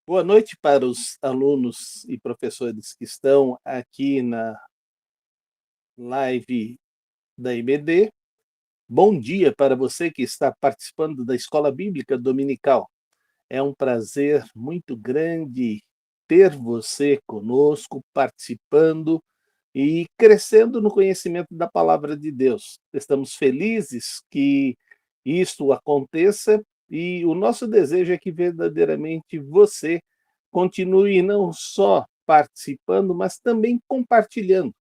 Boa noite para os alunos e professores que estão aqui na live da IBD. Bom dia para você que está participando da Escola Bíblica Dominical. É um prazer muito grande ter você conosco, participando e crescendo no conhecimento da palavra de Deus. Estamos felizes que isto aconteça e o nosso desejo é que verdadeiramente você continue não só participando, mas também compartilhando.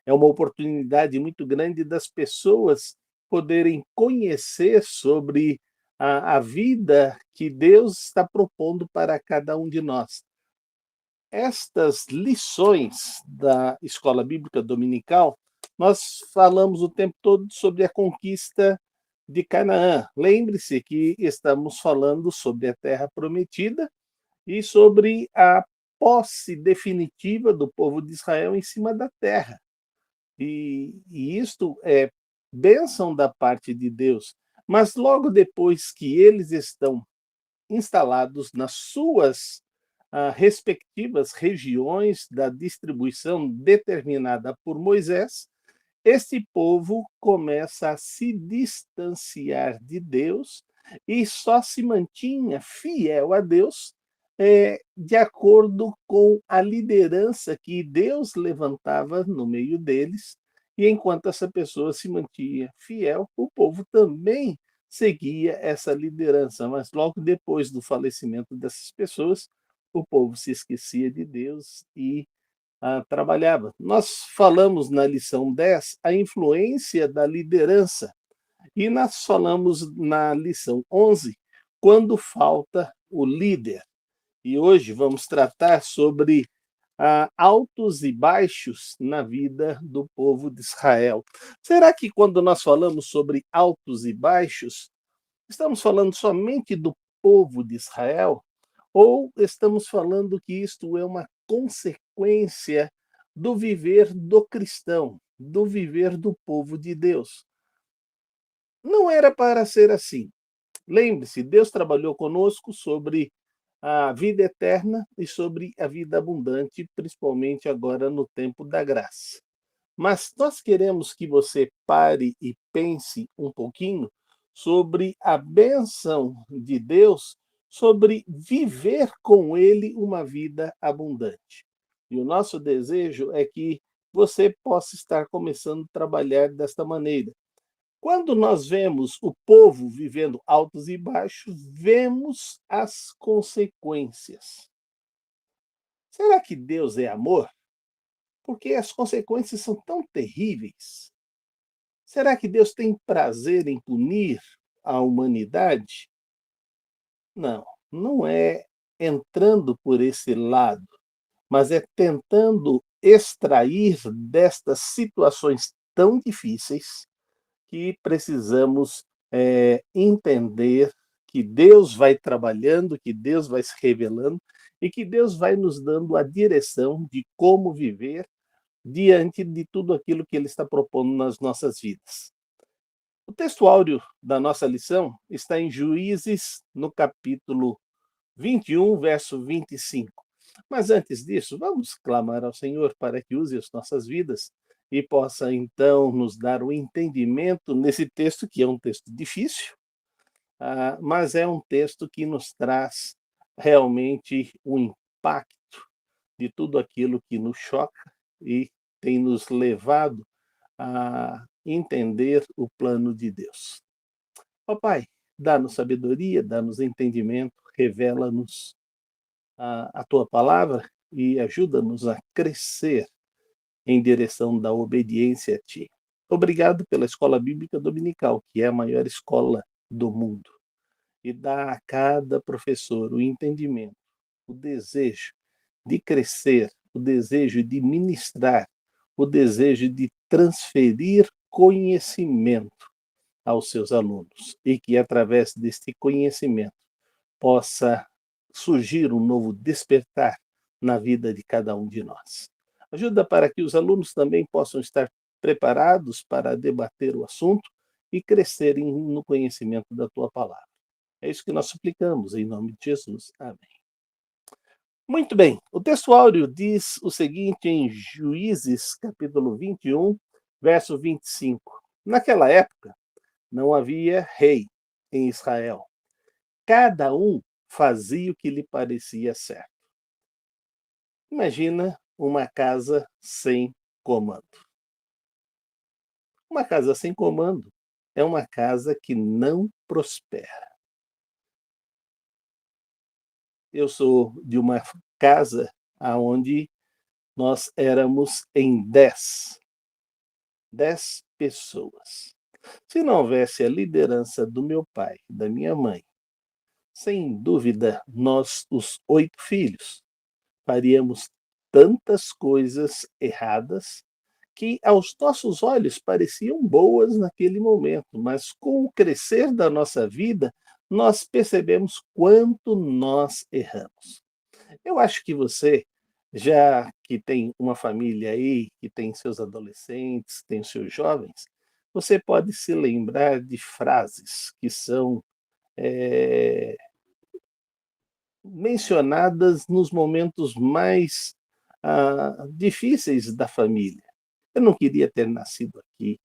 É uma oportunidade muito grande das pessoas poderem conhecer sobre a vida que Deus está propondo para cada um de nós. Estas lições da Escola Bíblica Dominical, nós falamos o tempo todo sobre a conquista de Canaã. Lembre-se que estamos falando sobre a Terra Prometida e sobre a posse definitiva do povo de Israel em cima da terra. E isto é bênção da parte de Deus. Mas logo depois que eles estão instalados nas suas respectivas regiões da distribuição determinada por Moisés, este povo começa a se distanciar de Deus e só se mantinha fiel a Deus de acordo com a liderança que Deus levantava no meio deles. E enquanto essa pessoa se mantinha fiel, o povo também seguia essa liderança. Mas logo depois do falecimento dessas pessoas, o povo se esquecia de Deus e trabalhava. Nós falamos na lição 10 a influência da liderança e nós falamos na lição 11 quando falta o líder. E hoje vamos tratar sobre altos e baixos na vida do povo de Israel. Será que quando nós falamos sobre altos e baixos, estamos falando somente do povo de Israel? Ou estamos falando que isto é uma consequência do viver do cristão, do viver do povo de Deus? Não era para ser assim. Lembre-se, Deus trabalhou conosco sobre a vida eterna e sobre a vida abundante, principalmente agora no tempo da graça. Mas nós queremos que você pare e pense um pouquinho sobre a bênção de Deus, sobre viver com Ele uma vida abundante. E o nosso desejo é que você possa estar começando a trabalhar desta maneira. Quando nós vemos o povo vivendo altos e baixos, vemos as consequências. Será que Deus é amor? Porque as consequências são tão terríveis. Será que Deus tem prazer em punir a humanidade? Não, não é entrando por esse lado, mas é tentando extrair destas situações tão difíceis que precisamos entender que Deus vai trabalhando, que Deus vai se revelando e que Deus vai nos dando a direção de como viver diante de tudo aquilo que Ele está propondo nas nossas vidas. O texto áureo da nossa lição está em Juízes, no capítulo 21, verso 25. Mas antes disso, vamos clamar ao Senhor para que use as nossas vidas e possa então nos dar o entendimento nesse texto, que é um texto difícil, mas é um texto que nos traz realmente o impacto de tudo aquilo que nos choca e tem nos levado a entender o plano de Deus. Ó Pai, dá-nos sabedoria, dá-nos entendimento, revela-nos a tua palavra e ajuda-nos a crescer em direção da obediência a ti. Obrigado pela Escola Bíblica Dominical, que é a maior escola do mundo. E dá a cada professor o entendimento, o desejo de crescer, o desejo de ministrar, o desejo de transferir conhecimento aos seus alunos e que através deste conhecimento possa surgir um novo despertar na vida de cada um de nós. Ajuda para que os alunos também possam estar preparados para debater o assunto e crescerem no conhecimento da tua palavra. É isso que nós suplicamos em nome de Jesus. Amém. Muito bem, o texto áureo diz o seguinte em Juízes, capítulo 21, verso 25. Naquela época, não havia rei em Israel. Cada um fazia o que lhe parecia certo. Imagina uma casa sem comando. Uma casa sem comando é uma casa que não prospera. Eu sou de uma casa aonde nós éramos em 10 pessoas. Se não houvesse a liderança do meu pai, da minha mãe, sem dúvida, nós, os 8 filhos, faríamos tantas coisas erradas que aos nossos olhos pareciam boas naquele momento, mas com o crescer da nossa vida, nós percebemos quanto nós erramos. Eu acho que você, já que tem uma família aí, que tem seus adolescentes, tem os seus jovens, você pode se lembrar de frases que são eh, mencionadas nos momentos mais difíceis da família. Eu não queria ter nascido aqui,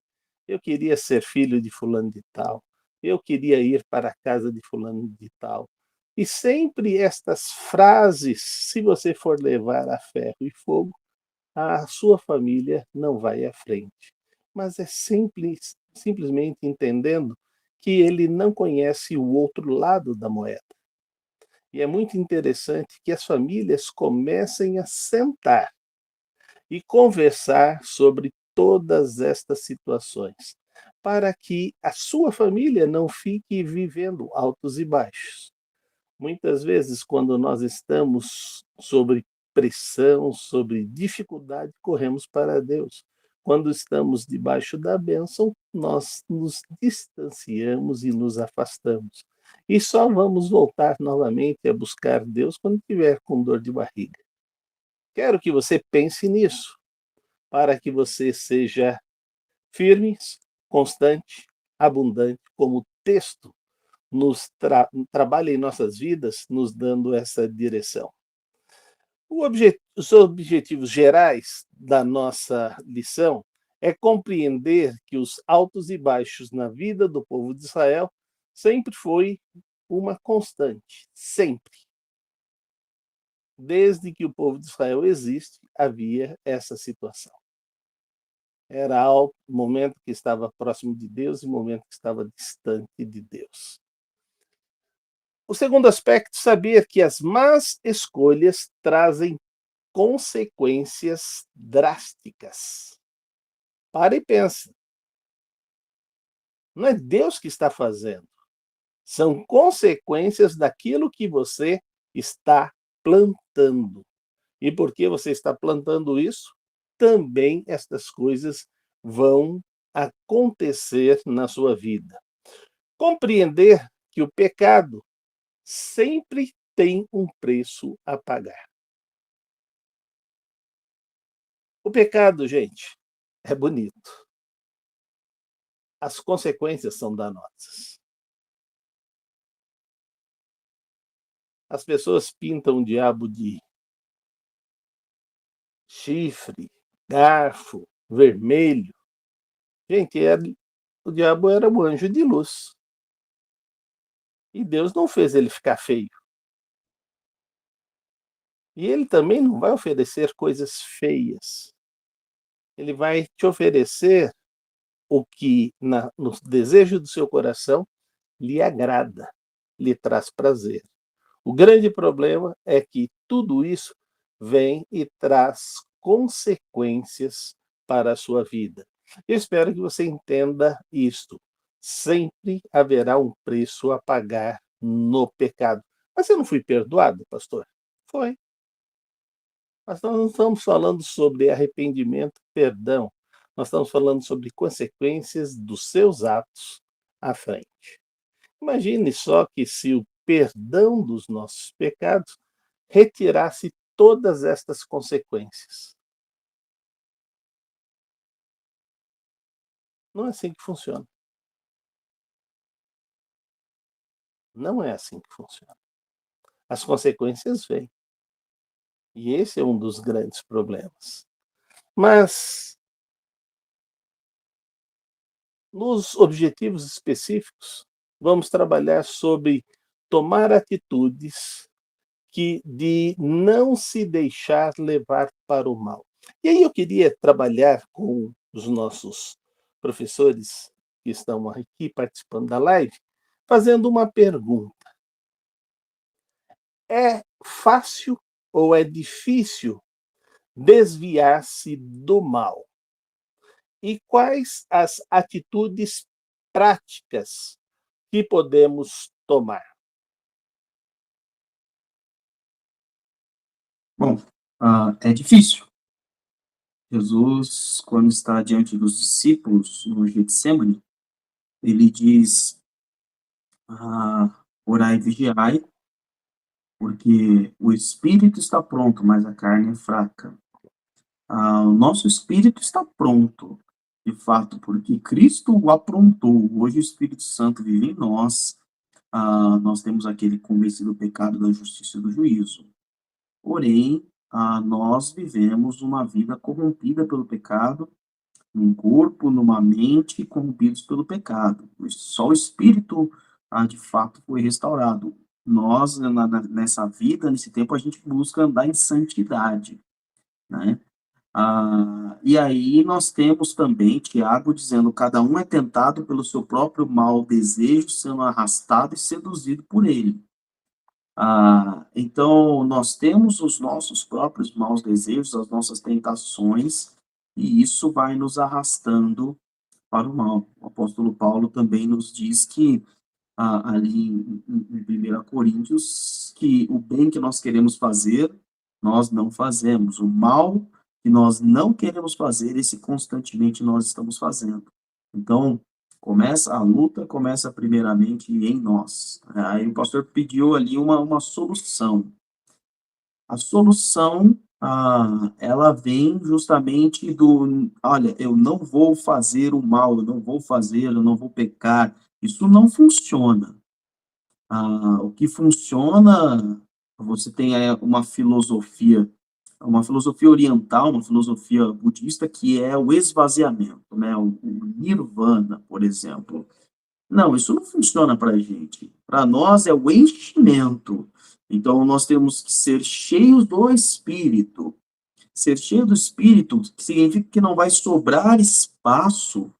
eu queria ser filho de fulano de tal, eu queria ir para a casa de fulano de tal. E sempre estas frases, se você for levar a ferro e fogo, a sua família não vai à frente. Mas é simples, simplesmente entendendo que ele não conhece o outro lado da moeda. E é muito interessante que as famílias comecem a sentar e conversar sobre todas estas situações, para que a sua família não fique vivendo altos e baixos. Muitas vezes, quando nós estamos sobre pressão, sobre dificuldade, corremos para Deus. Quando estamos debaixo da bênção, nós nos distanciamos e nos afastamos. E só vamos voltar novamente a buscar Deus quando tiver com dor de barriga. Quero que você pense nisso, para que você seja firme, constante, abundante, como o texto trabalha em nossas vidas, nos dando essa direção. Os objetivos gerais da nossa lição é compreender que os altos e baixos na vida do povo de Israel sempre foi uma constante, sempre. Desde que o povo de Israel existe, havia essa situação. Era o momento que estava próximo de Deus e o momento que estava distante de Deus. O segundo aspecto, saber que as más escolhas trazem consequências drásticas. Para e pensa. Não é Deus que está fazendo. São consequências daquilo que você está plantando. E porque você está plantando isso, também estas coisas vão acontecer na sua vida. Compreender que o pecado sempre tem um preço a pagar. O pecado, gente, é bonito. As consequências são danosas. As pessoas pintam o diabo de chifre, garfo, vermelho. Gente, o diabo era um anjo de luz. E Deus não fez ele ficar feio. E ele também não vai oferecer coisas feias. Ele vai te oferecer o que, no desejo do seu coração, lhe agrada, lhe traz prazer. O grande problema é que tudo isso vem e traz consequências para a sua vida. Eu espero que você entenda isto. Sempre haverá um preço a pagar no pecado. Mas eu não fui perdoado, pastor? Foi. Mas nós não estamos falando sobre arrependimento, perdão. Nós estamos falando sobre consequências dos seus atos à frente. Imagine só que se o perdão dos nossos pecados retirasse todas estas consequências. Não é assim que funciona. Não é assim que funciona. As consequências vêm. E esse é um dos grandes problemas. Mas, nos objetivos específicos, vamos trabalhar sobre tomar atitudes de não se deixar levar para o mal. E aí eu queria trabalhar com os nossos professores que estão aqui participando da live, fazendo uma pergunta. É fácil ou é difícil desviar-se do mal? E quais as atitudes práticas que podemos tomar? Bom, é difícil. Jesus, quando está diante dos discípulos no Getsemane, ele diz, orai e vigiai, porque o espírito está pronto, mas a carne é fraca. O nosso espírito está pronto, de fato, porque Cristo o aprontou. Hoje o Espírito Santo vive em nós. Nós temos aquele convencido do pecado, da justiça e do juízo. Porém, nós vivemos uma vida corrompida pelo pecado, num corpo, numa mente corrompidos pelo pecado. Só o espírito, de fato, foi restaurado. Nós, nessa vida, nesse tempo, a gente busca andar em santidade, né? E aí nós temos também Tiago dizendo: cada um é tentado pelo seu próprio mau desejo, sendo arrastado e seduzido por ele. Então, nós temos os nossos próprios maus desejos, as nossas tentações, e isso vai nos arrastando para o mal. O apóstolo Paulo também nos diz que, ali em 1 Coríntios, que o bem que nós queremos fazer, nós não fazemos. O mal que nós não queremos fazer, esse constantemente nós estamos fazendo. Então, a luta começa primeiramente em nós. Aí o pastor pediu ali uma solução. A solução, ela vem justamente olha, eu não vou fazer o mal, eu não vou pecar. Isso não funciona. O que funciona, você tem uma filosofia oriental, uma filosofia budista, que é o esvaziamento, né? O nirvana, por exemplo. Não, isso não funciona para a gente. Para nós é o enchimento. Então, nós temos que ser cheios do Espírito. Ser cheio do Espírito significa que não vai sobrar espaço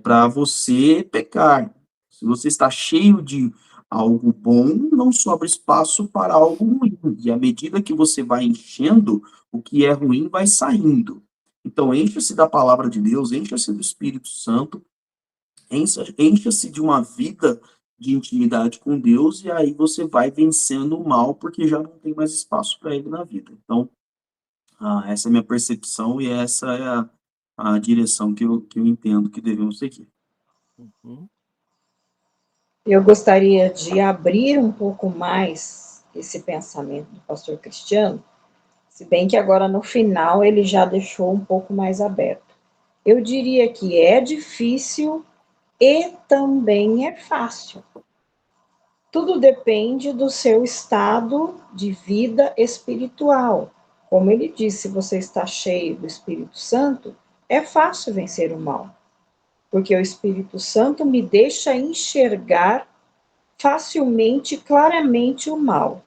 para você pecar. Se você está cheio de algo bom, não sobra espaço para algo ruim. E à medida que você vai enchendo, o que é ruim vai saindo. Então, encha-se da palavra de Deus, encha-se do Espírito Santo, encha-se de uma vida de intimidade com Deus, e aí você vai vencendo o mal, porque já não tem mais espaço para ele na vida. Então, essa é a minha percepção e essa é a direção que eu entendo que devemos seguir. Uhum. Eu gostaria de abrir um pouco mais esse pensamento do pastor Cristiano, se bem que agora no final ele já deixou um pouco mais aberto. Eu diria que é difícil e também é fácil. Tudo depende do seu estado de vida espiritual. Como ele disse, se você está cheio do Espírito Santo, é fácil vencer o mal, porque o Espírito Santo me deixa enxergar facilmente, claramente o mal.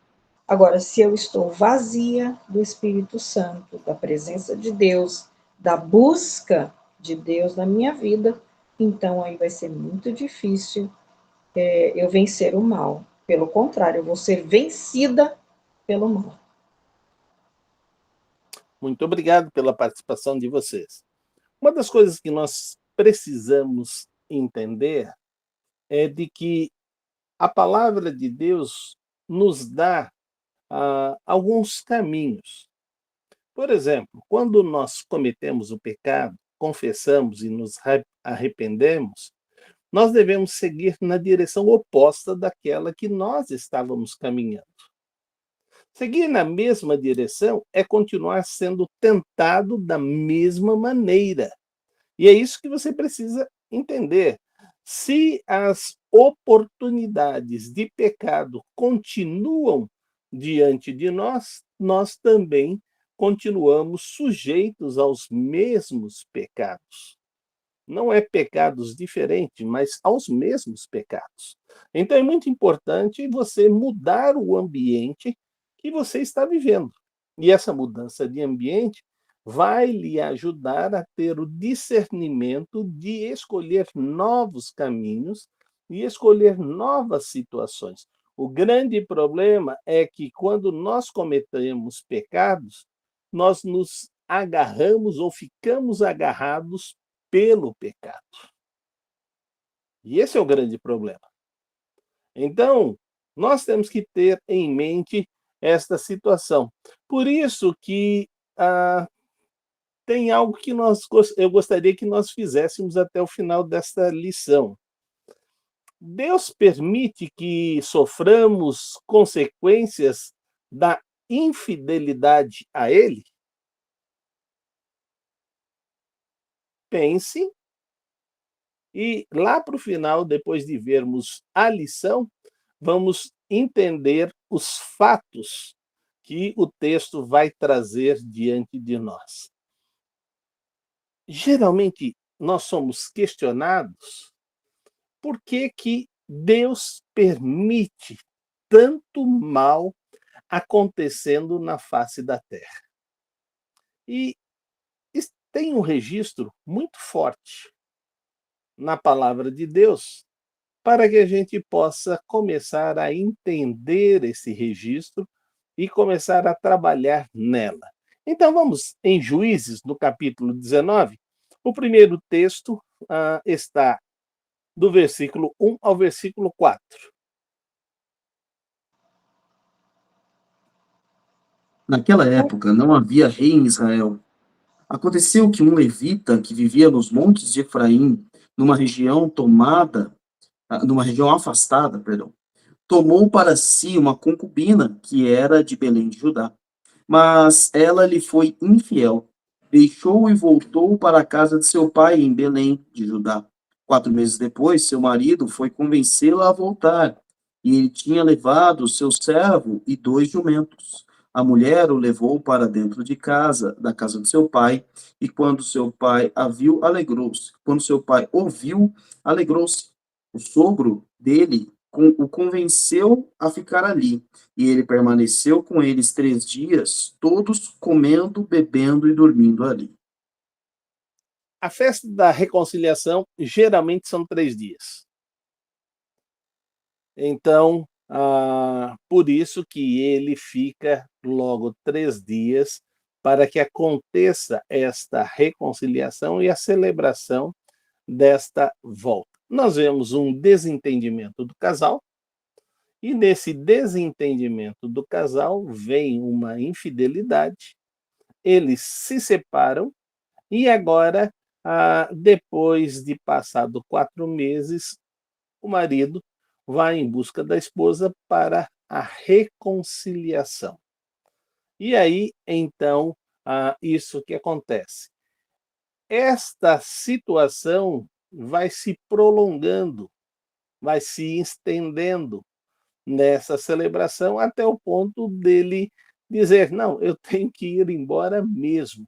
Agora, se eu estou vazia do Espírito Santo, da presença de Deus, da busca de Deus na minha vida, então aí vai ser muito difícil eu vencer o mal. Pelo contrário, eu vou ser vencida pelo mal. Muito obrigado pela participação de vocês. Uma das coisas que nós precisamos entender é de que a palavra de Deus nos dá alguns caminhos. Por exemplo, quando nós cometemos o pecado, confessamos e nos arrependemos, nós devemos seguir na direção oposta daquela que nós estávamos caminhando. Seguir na mesma direção é continuar sendo tentado da mesma maneira. E é isso que você precisa entender. Se as oportunidades de pecado continuam diante de nós nós também continuamos sujeitos aos mesmos pecados. Não é pecados diferentes, mas aos mesmos pecados. Então é muito importante você mudar o ambiente que você está vivendo. E essa mudança de ambiente vai lhe ajudar a ter o discernimento de escolher novos caminhos e escolher novas situações. O grande problema é que quando nós cometemos pecados, nós nos agarramos ou ficamos agarrados pelo pecado. E esse é o grande problema. Então, nós temos que ter em mente esta situação. Por isso que tem algo que eu gostaria que nós fizéssemos até o final desta lição. Deus permite que soframos consequências da infidelidade a Ele? Pense, e lá para o final, depois de vermos a lição, vamos entender os fatos que o texto vai trazer diante de nós. Geralmente, nós somos questionados por que Deus permite tanto mal acontecendo na face da terra. E tem um registro muito forte na palavra de Deus para que a gente possa começar a entender esse registro e começar a trabalhar nela. Então vamos em Juízes, no capítulo 19. O primeiro texto está do versículo 1 ao versículo 4. Naquela época não havia rei em Israel. Aconteceu que um levita que vivia nos montes de Efraim, numa região afastada, perdão, tomou para si uma concubina que era de Belém de Judá. Mas ela lhe foi infiel. Deixou-o e voltou para a casa de seu pai em Belém de Judá. 4 meses depois, seu marido foi convencê-la a voltar, e ele tinha levado seu servo e 2 jumentos. A mulher o levou para dentro de casa, da casa de seu pai, e quando seu pai a viu, alegrou-se. Quando seu pai ouviu, alegrou-se. O sogro dele o convenceu a ficar ali, e ele permaneceu com eles 3 dias, todos comendo, bebendo e dormindo ali. A festa da reconciliação geralmente são 3 dias. Então, por isso que ele fica logo 3 dias para que aconteça esta reconciliação e a celebração desta volta. Nós vemos um desentendimento do casal, e nesse desentendimento do casal vem uma infidelidade, eles se separam, e agora, depois de passado 4 meses, o marido vai em busca da esposa para a reconciliação. E aí, então, isso que acontece. Esta situação vai se prolongando, vai se estendendo nessa celebração até o ponto dele dizer: não, eu tenho que ir embora mesmo.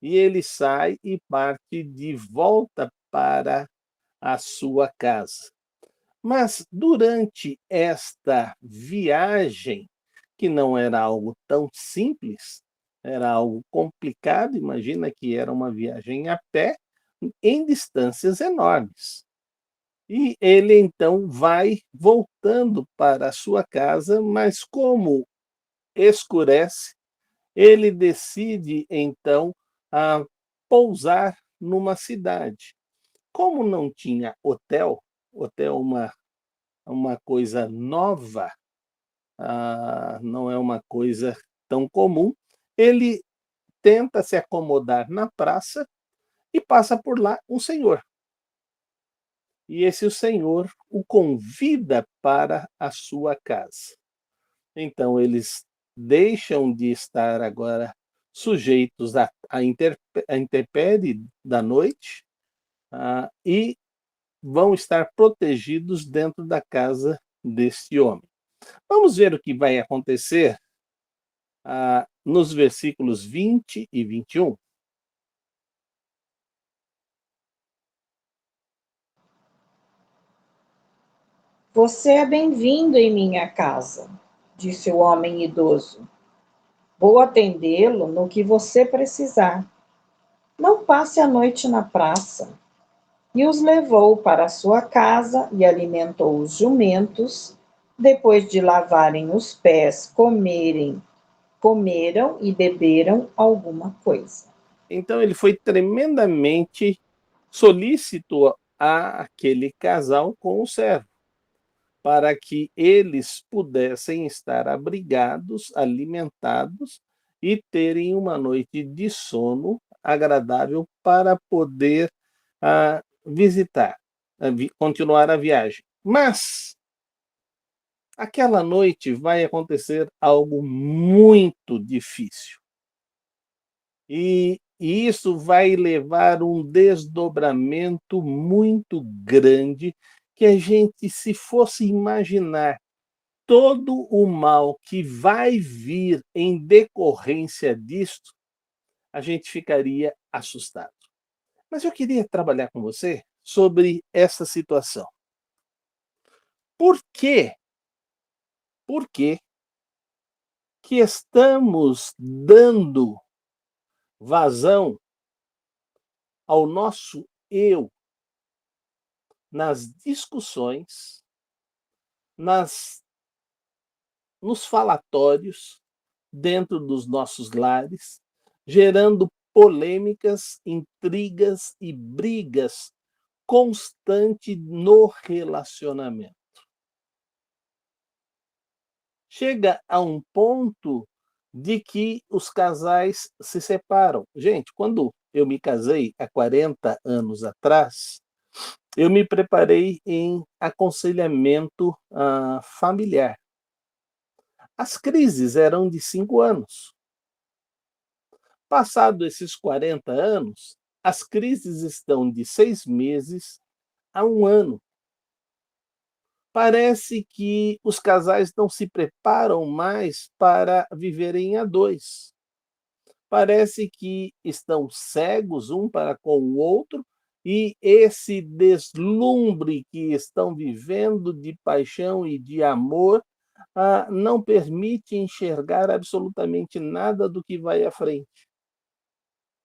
E ele sai e parte de volta para a sua casa. Mas durante esta viagem, que não era algo tão simples, era algo complicado, imagina que era uma viagem a pé, em distâncias enormes. E ele então vai voltando para a sua casa, mas como escurece, ele decide então pousar numa cidade. Como não tinha hotel, hotel é uma coisa nova, não é uma coisa tão comum, ele tenta se acomodar na praça e passa por lá um senhor. E esse senhor o convida para a sua casa. Então eles deixam de estar agora sujeitos à intempérie da noite, e vão estar protegidos dentro da casa deste homem. Vamos ver o que vai acontecer nos versículos 20 e 21. Você é bem-vindo em minha casa, disse o homem idoso. Vou atendê-lo no que você precisar. Não passe a noite na praça. E os levou para sua casa e alimentou os jumentos. Depois de lavarem os pés, comeram e beberam alguma coisa. Então ele foi tremendamente solícito àquele casal com o servo, para que eles pudessem estar abrigados, alimentados e terem uma noite de sono agradável para poder visitar, continuar a viagem. Mas aquela noite vai acontecer algo muito difícil. E isso vai levar um desdobramento muito grande que a gente, se fosse imaginar todo o mal que vai vir em decorrência disto, a gente ficaria assustado. Mas eu queria trabalhar com você sobre essa situação. Por quê? Por que que estamos dando vazão ao nosso eu nas discussões, nos falatórios, dentro dos nossos lares, gerando polêmicas, intrigas e brigas constantes no relacionamento? Chega a um ponto de que os casais se separam. Gente, quando eu me casei há 40 anos atrás, eu me preparei em aconselhamento familiar. As crises eram de 5 anos. Passado esses 40 anos, as crises estão de 6 meses a 1 ano. Parece que os casais não se preparam mais para viverem a dois. Parece que estão cegos um para com o outro, e esse deslumbre que estão vivendo de paixão e de amor não permite enxergar absolutamente nada do que vai à frente.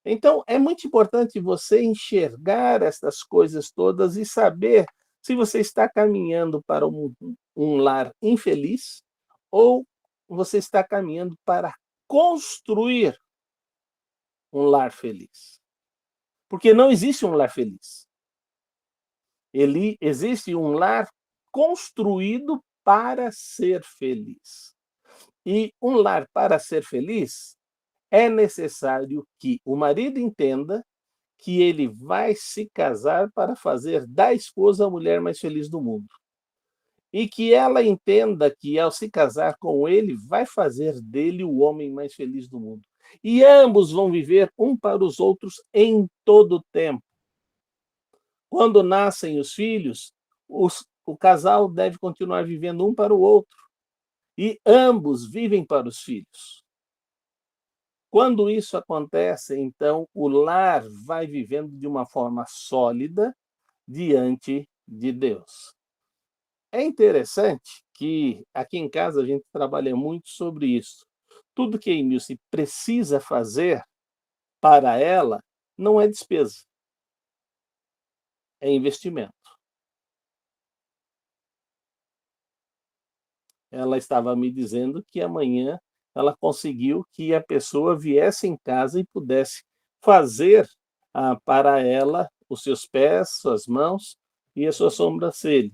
Então, é muito importante você enxergar essas coisas todas e saber se você está caminhando para um lar infeliz ou você está caminhando para construir um lar feliz. Porque não existe um lar feliz. Existe um lar construído para ser feliz. E um lar para ser feliz é necessário que o marido entenda que ele vai se casar para fazer da esposa a mulher mais feliz do mundo. E que ela entenda que, ao se casar com ele, vai fazer dele o homem mais feliz do mundo. E ambos vão viver um para os outros em todo o tempo. Quando nascem os filhos, o casal deve continuar vivendo um para o outro. E ambos vivem para os filhos. Quando isso acontece, então o lar vai vivendo de uma forma sólida diante de Deus. É interessante que aqui em casa a gente trabalha muito sobre isso. Tudo que a Emilce precisa fazer para ela não é despesa, é investimento. Ela estava me dizendo que amanhã ela conseguiu que a pessoa viesse em casa e pudesse fazer para ela os seus pés, suas mãos e a sua sobrancelha.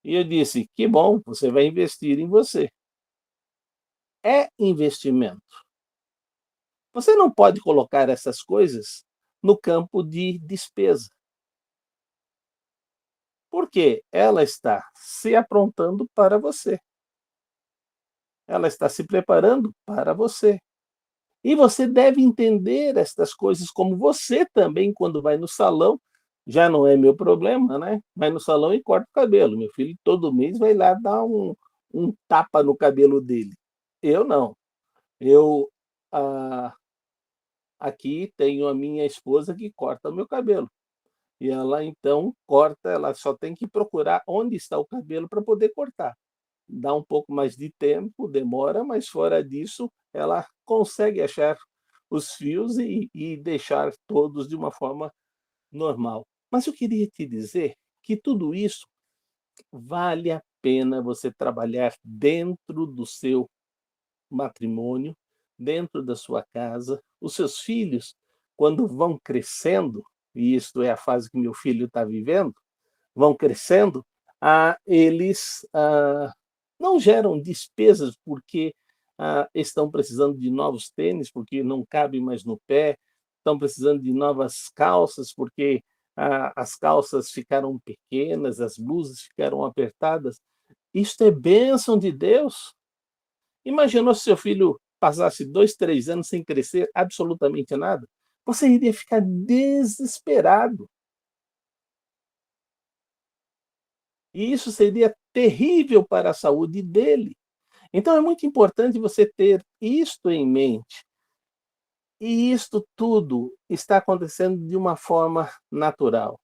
E eu disse, que bom, você vai investir em você. É investimento. Você não pode colocar essas coisas no campo de despesa. Porque ela está se aprontando para você. Ela está se preparando para você. E você deve entender estas coisas, como você também, quando vai no salão, já não é meu problema, né? Vai no salão e corta o cabelo. Meu filho todo mês vai lá dar um tapa no cabelo dele. Eu não. Eu ah, aqui tenho a minha esposa que corta o meu cabelo. E ela então corta, ela só tem que procurar onde está o cabelo para poder cortar. Dá um pouco mais de tempo, demora, mas fora disso, ela consegue achar os fios e deixar todos de uma forma normal. Mas eu queria te dizer que tudo isso vale a pena você trabalhar dentro do seu matrimônio, dentro da sua casa. Os seus filhos, quando vão crescendo, e isto é a fase que meu filho está vivendo, vão crescendo, eles não geram despesas porque estão precisando de novos tênis, porque não cabe mais no pé, estão precisando de novas calças, porque as calças ficaram pequenas, as blusas ficaram apertadas. Isto é bênção de Deus. Imaginou se seu filho passasse 2, 3 anos sem crescer absolutamente nada? Você iria ficar desesperado. E isso seria terrível para a saúde dele. Então é muito importante você ter isto em mente. E isto tudo está acontecendo de uma forma natural.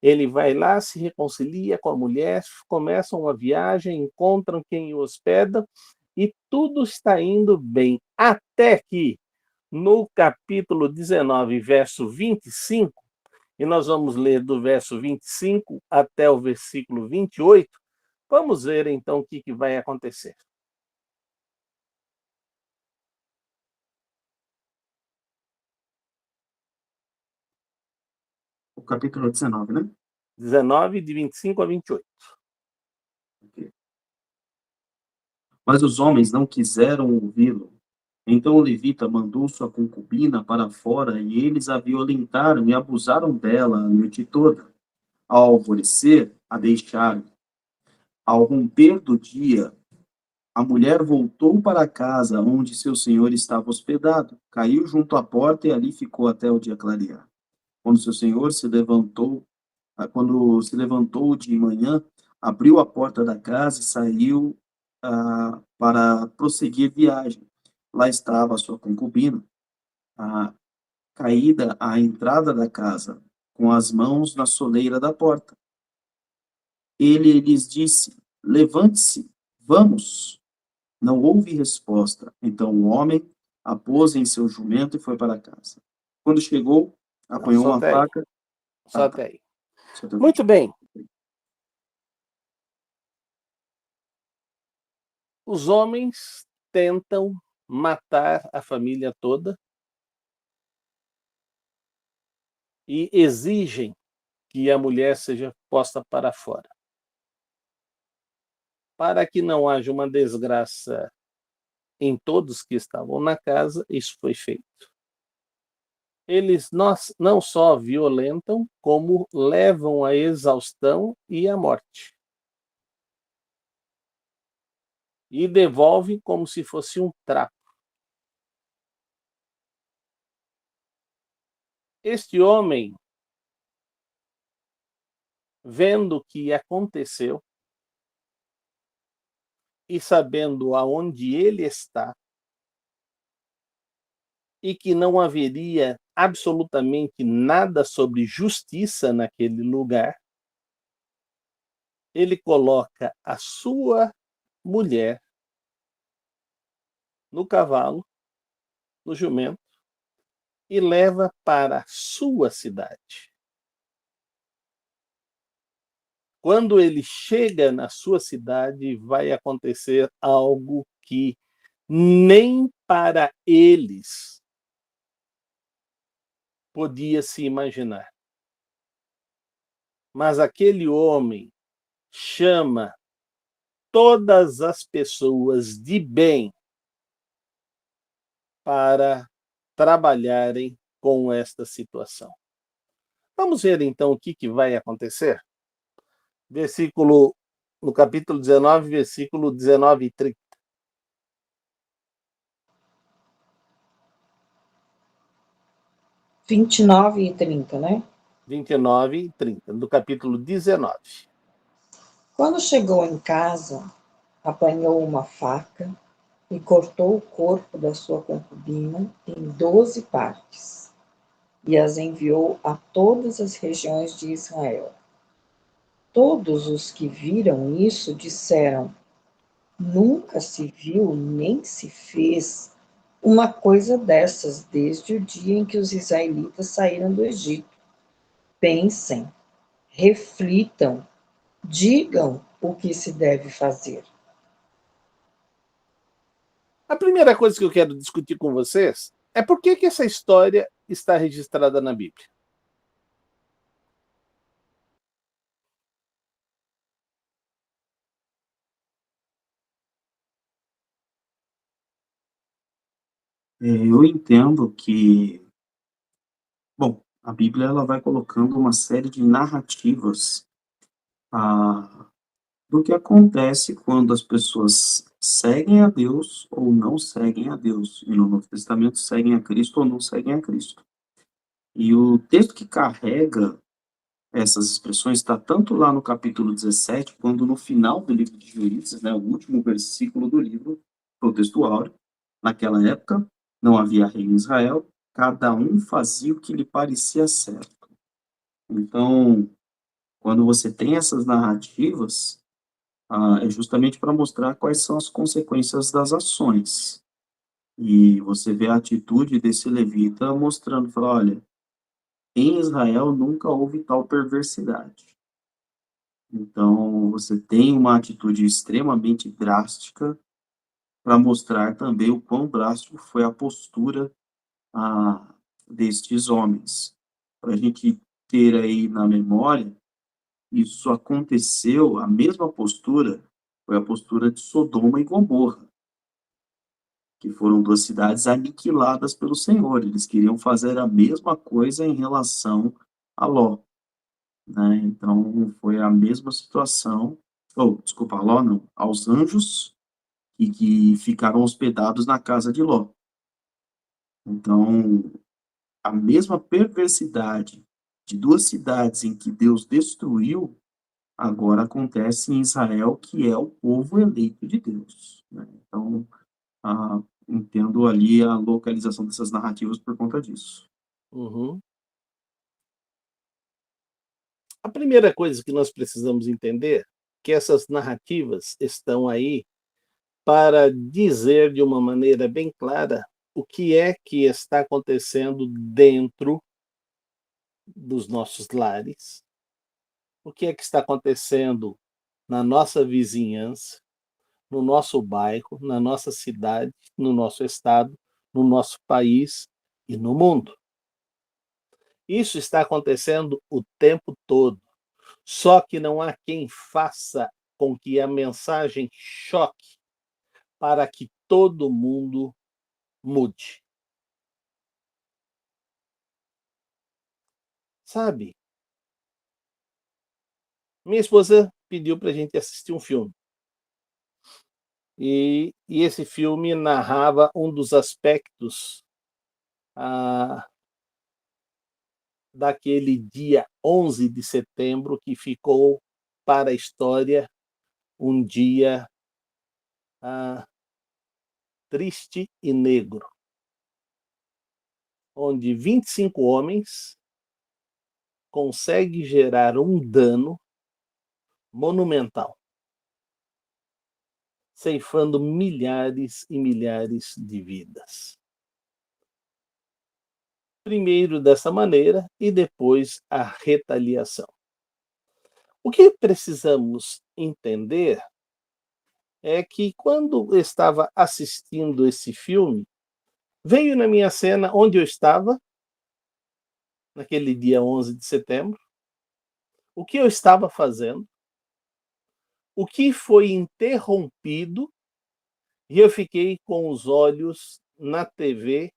Ele vai lá, se reconcilia com a mulher, começam uma viagem, encontram quem o hospeda e tudo está indo bem. Até que, no capítulo 19, verso 25, e nós vamos ler do verso 25 até o versículo 28, vamos ver então o que vai acontecer. O capítulo 19, né? 19, de 25 a 28. Ok. Mas os homens não quiseram ouvi-lo. Então o levita mandou sua concubina para fora e eles a violentaram e abusaram dela a noite toda. Ao alvorecer, a deixaram. Ao romper do dia, a mulher voltou para a casa onde seu senhor estava hospedado, caiu junto à porta e ali ficou até o dia clarear. Quando seu senhor se levantou, quando se levantou de manhã, abriu a porta da casa e saiu para prosseguir viagem. Lá estava a sua concubina, ah, caída à entrada da casa, com as mãos na soleira da porta. Ele lhes disse: Levante-se, vamos. Não houve resposta. Então o homem a pôs em seu jumento e foi para casa. Quando chegou, Não, apanhou só uma até aí. faca. Só Tá. até aí. Só até o Muito 20. bem. Os homens tentam matar a família toda e exigem que a mulher seja posta para fora. Para que não haja uma desgraça em todos que estavam na casa, isso foi feito. Eles não só violentam, como levam à exaustão e à morte. E devolvem como se fosse um trapo. Este homem, vendo o que aconteceu e sabendo aonde ele está, e que não haveria absolutamente nada sobre justiça naquele lugar, ele coloca a sua mulher no cavalo, no jumento, e leva para a sua cidade. Quando ele chega na sua cidade, vai acontecer algo que nem para eles podia se imaginar. Mas aquele homem chama todas as pessoas de bem para trabalharem com esta situação. Vamos ver então o que vai acontecer? No capítulo 19, versículo 19 e 30. 29 e 30, né? 29 e 30, do capítulo 19. Quando chegou em casa, apanhou uma faca e cortou o corpo da sua concubina em 12 partes, e as enviou a todas as regiões de Israel. Todos os que viram isso disseram: nunca se viu nem se fez uma coisa dessas desde o dia em que os israelitas saíram do Egito. Pensem, reflitam, digam o que se deve fazer. A primeira coisa que eu quero discutir com vocês é por que essa história está registrada na Bíblia. Eu entendo que, bom, a Bíblia ela vai colocando uma série de narrativas do que acontece quando as pessoas seguem a Deus ou não seguem a Deus. E no Novo Testamento seguem a Cristo ou não seguem a Cristo. E o texto que carrega essas expressões está tanto lá no capítulo 17, quando no final do livro de Juízes, né, o último versículo do livro, o texto áureo. Naquela época, não havia rei em Israel, cada um fazia o que lhe parecia certo. Então, quando você tem essas narrativas, é justamente para mostrar quais são as consequências das ações. E você vê a atitude desse levita mostrando, fala, olha, em Israel nunca houve tal perversidade. Então, você tem uma atitude extremamente drástica para mostrar também o quão drástico foi a postura destes homens. Para a gente ter aí na memória, isso aconteceu, a mesma postura foi a postura de Sodoma e Gomorra, que foram duas cidades aniquiladas pelo Senhor. Eles queriam fazer a mesma coisa em relação a Ló, né? Então, foi a mesma situação, ou, desculpa, a Ló não, aos anjos e que ficaram hospedados na casa de Ló. Então, a mesma perversidade de duas cidades em que Deus destruiu, agora acontece em Israel, que é o povo eleito de Deus, né? Então, entendo ali a localização dessas narrativas por conta disso. Uhum. A primeira coisa que nós precisamos entender é que essas narrativas estão aí para dizer de uma maneira bem clara o que é que está acontecendo dentro dos nossos lares, o que é que está acontecendo na nossa vizinhança, no nosso bairro, na nossa cidade, no nosso estado, no nosso país e no mundo. Isso está acontecendo o tempo todo. Só que não há quem faça com que a mensagem choque para que todo mundo mude. Sabe? Minha esposa pediu para a gente assistir um filme. E esse filme narrava um dos aspectos daquele dia 11 de setembro que ficou para a história um dia triste e negro, onde 25 homens conseguem gerar um dano monumental, ceifando milhares e milhares de vidas. Primeiro dessa maneira e depois a retaliação. O que precisamos entender é que quando eu estava assistindo esse filme, veio na minha cena onde eu estava, naquele dia 11 de setembro, o que eu estava fazendo, o que foi interrompido, e eu fiquei com os olhos na TV,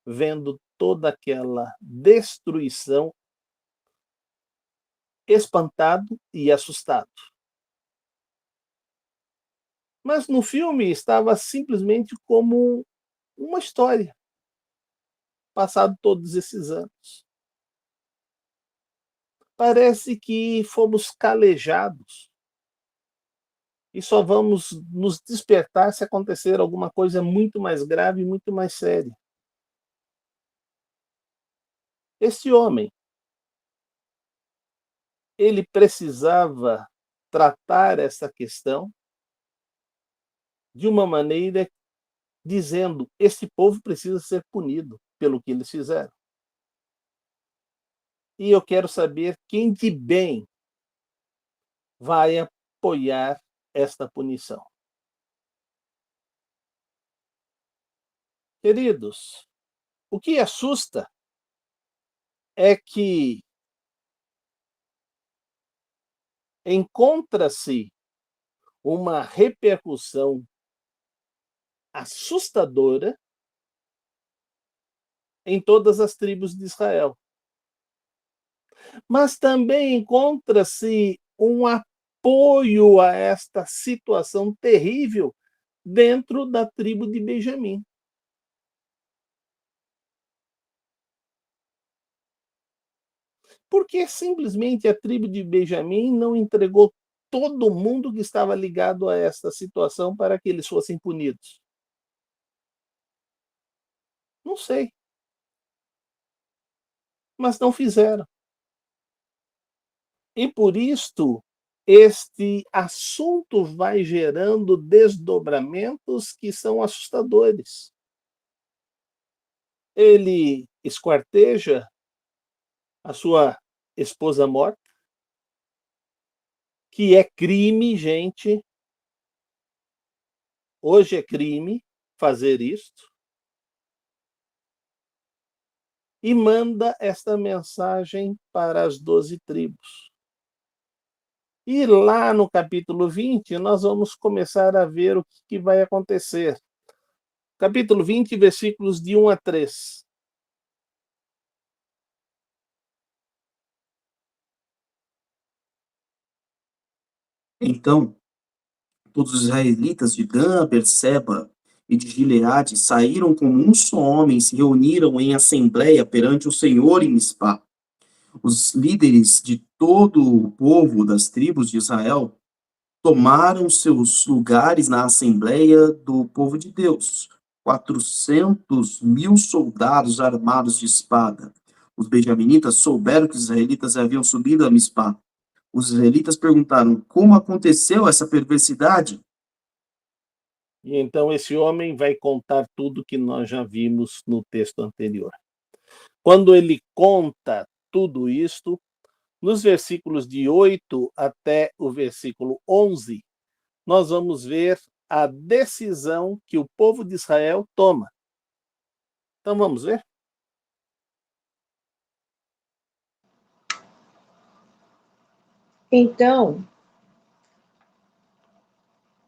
vendo toda aquela destruição, espantado e assustado. Mas no filme estava simplesmente como uma história, passado todos esses anos. Parece que fomos calejados E só vamos nos despertar se acontecer alguma coisa muito mais grave, muito mais séria. Este homem, ele precisava tratar essa questão de uma maneira dizendo: esse povo precisa ser punido pelo que eles fizeram. E eu quero saber quem de bem vai apoiar esta punição. Queridos, o que assusta é que encontra-se uma repercussão assustadora em todas as tribos de Israel. Mas também encontra-se um apoio a esta situação terrível dentro da tribo de Benjamim. Porque simplesmente a tribo de Benjamim não entregou todo mundo que estava ligado a esta situação para que eles fossem punidos? Não sei, mas não fizeram. E por isto, este assunto vai gerando desdobramentos que são assustadores. Ele esquarteja a sua esposa morta, que é crime, gente. Hoje é crime fazer isto. E manda esta mensagem para as 12 tribos. E lá no capítulo 20, nós vamos começar a ver o que vai acontecer. Capítulo 20, versículos de 1 a 3. Então, todos os israelitas de Dan, Berseba e de Gileade saíram como um só homem e se reuniram em assembleia perante o Senhor em Mispá. Os líderes de todo o povo das tribos de Israel tomaram seus lugares na Assembleia do povo de Deus. 400.000 soldados armados de espada. Os benjaminitas souberam que os israelitas haviam subido a Mispá. Os israelitas perguntaram: como aconteceu essa perversidade? E então esse homem vai contar tudo que nós já vimos no texto anterior. Quando ele conta tudo isto, nos versículos de 8 até o versículo 11, nós vamos ver a decisão que o povo de Israel toma. Então vamos ver? Então,